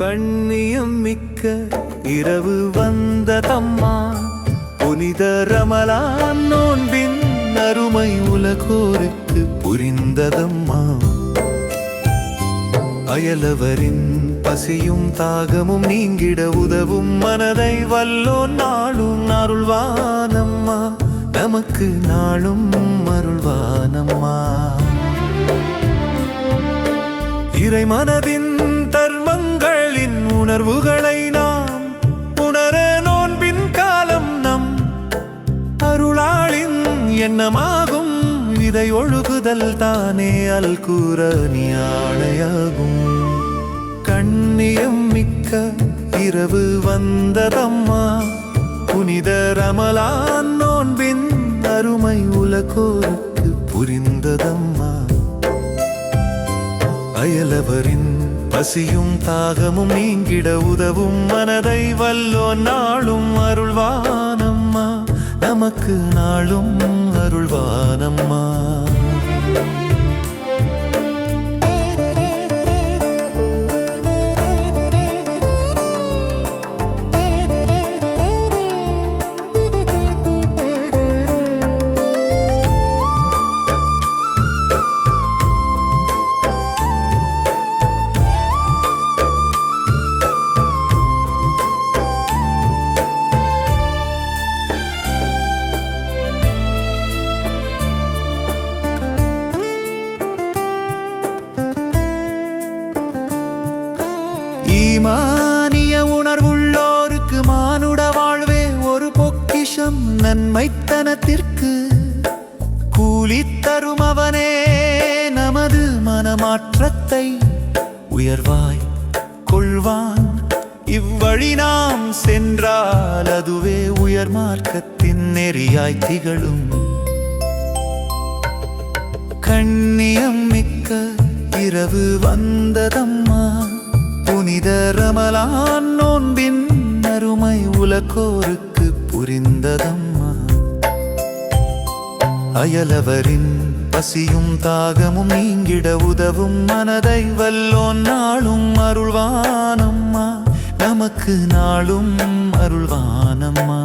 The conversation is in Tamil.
கண்ணியம் மிக்க இரவு வந்ததம்மா, புனித ரமலான் நோன்பின் அருமை உலகோருக்கு புரிந்ததம்மா. அயலவரின் பசியும் தாகமும் நீங்கிட உதவும் மனதை வல்லோன் நாளும் அருள்வானம்மா, நமக்கு நாளும் அருள்வானம்மா. இறை மனதின் தர்மங்களின் உணர்வுகளை நாம் உணர நோன்பின் காலம் நம் அருளாளின் எண்ணமாகும். இதை ஒழுகுதல் தானே அல் குர்ஆனி ஆணையாகும். கண்ணியம் மிக்க இரவு வந்ததம்மா, புனித ரமலான் நோன்பின் அருமை உலகோருக்கு புரிந்ததம்மா. அயலவரின் பசியும் தாகமும் நீங்கிட உதவும் மனதை வல்லோன் நாளும் அருள்வானம்மா, நமக்கு நாளும் அருள்வானம்மா. ஈமானிய உணர்வுள்ளோருக்கு மானுட வாழ்வே ஒரு பொக்கிஷம். நன்மைத்தனத்திற்கு கூலி தரும் அவனே நமது மனமாற்றத்தை உயர்வாய் கொள்வான். இவ்வழி நாம் சென்றால் அதுவே உயர் மார்க்கத்தின் நெறியாய் திகழும். கண்ணியம் மிக்க இரவு வந்ததம்மா, புனித ரமலான் நோன்பின் அருமை உலகோருக்கு புரிந்ததம்மா. அயலவரின் பசியும் தாகமும் நீங்கிட உதவும் மனதை வல்லோன் நாளும் அருள்வானம்மா, நமக்கு நாளும் அருள்வானம்மா.